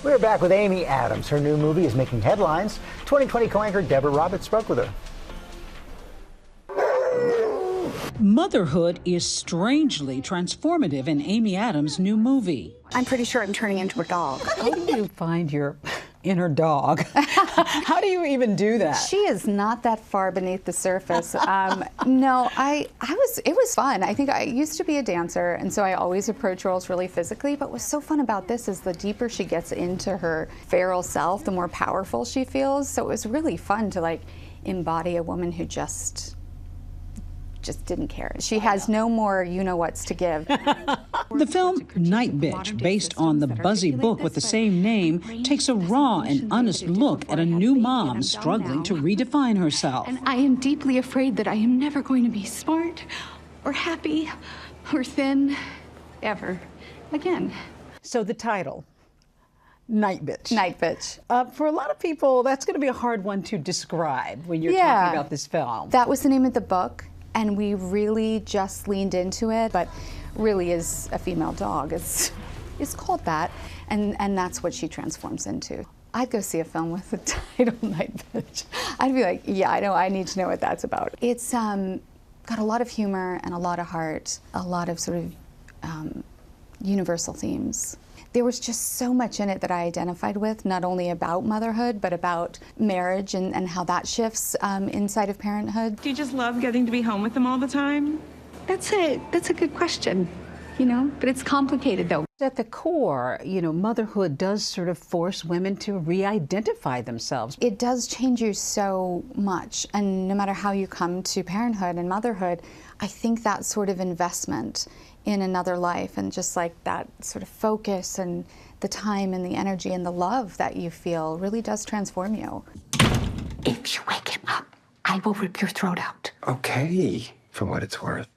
We're back with Amy Adams. Her new movie is making headlines. 2020 co-anchor Deborah Roberts spoke with her. Motherhood is strangely transformative in Amy Adams' new movie. I'm pretty sure I'm turning into a dog. How do you find your inner dog? How do you even do that? She is not that far beneath the surface. No, it was fun. I think I used to be a dancer, and so I always approach roles really physically, but what's so fun about this is the deeper she gets into her feral self, the more powerful she feels. So it was really fun to like embody a woman who just didn't care. She has no more you-know-whats to give. The film Nightbitch, based on the buzzy book with the same name, takes a raw and honest look at a new mom struggling to redefine herself. And I am deeply afraid that I am never going to be smart or happy or thin ever again. So the title, Nightbitch. Nightbitch. For a lot of people, that's going to be a hard one to describe when you're talking about this film. That was the name of the book, and we really just leaned into it, but really is a female dog. It's called that, and that's what she transforms into. I'd go see a film with the title Nightbitch. I'd be like, yeah, I need to know what that's about. It's got a lot of humor and a lot of heart, a lot of sort of universal themes. There was just so much in it that I identified with, not only about motherhood, but about marriage and how that shifts inside of parenthood. Do you just love getting to be home with them all the time? That's a good question, you know, but it's complicated though. At the core, you know, motherhood does sort of force women to re-identify themselves. It does change you so much, and no matter how you come to parenthood and motherhood, I think that sort of investment in another life and just like that sort of focus and the time and the energy and the love that you feel really does transform you. If you wake him up, I will rip your throat out. Okay, for what it's worth.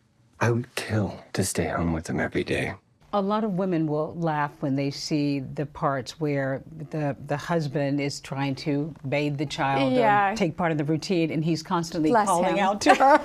I would kill to stay home with him every day. A lot of women will laugh when they see the parts where the husband is trying to bathe the child or take part in the routine, and he's constantly calling out to her.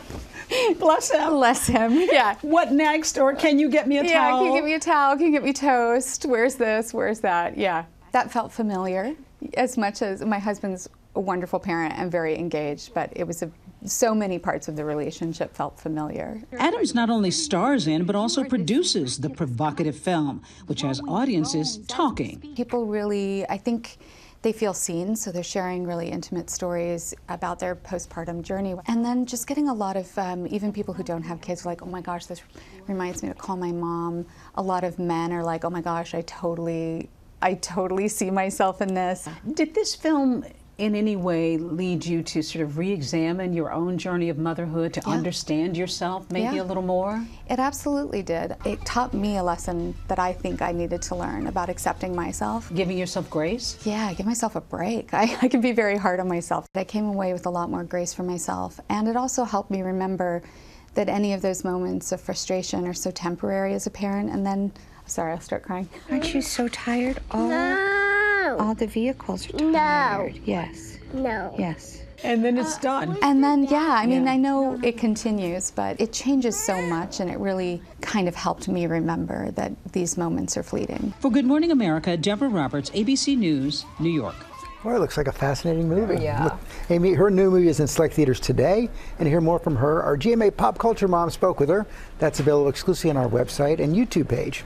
Bless him. Bless him, yeah. What next? Or can you get me a towel? Yeah, can you get me a towel? Can you get me toast? Where's this? Where's that? Yeah. That felt familiar, as much as my husband's a wonderful parent and very engaged, but it was so many parts of the relationship felt familiar. Adams not only stars in, but also produces the provocative film, which has audiences talking. People really, I think, they feel seen, so they're sharing really intimate stories about their postpartum journey. And then just getting a lot of, even people who don't have kids are like, oh my gosh, this reminds me to call my mom. A lot of men are like, oh my gosh, I totally see myself in this. Did this film in any way lead you to sort of re-examine your own journey of motherhood, to understand yourself maybe a little more? It absolutely did. It taught me a lesson that I think I needed to learn about accepting myself. Giving yourself grace? Yeah, give myself a break. I can be very hard on myself. I came away with a lot more grace for myself, and it also helped me remember that any of those moments of frustration are so temporary as a parent, and then, sorry, I'll start crying. Aren't you so tired? All the vehicles are tired. Yes. No. Yes. And then it's done. And then, I mean, I know it continues, but it changes so much, and it really kind of helped me remember that these moments are fleeting. For Good Morning America, Deborah Roberts, ABC News, New York. Well, it looks like a fascinating movie. Yeah. Look, Amy, her new movie is in select theaters today, and to hear more from her, our GMA Pop Culture Mom spoke with her. That's available exclusively on our website and YouTube page.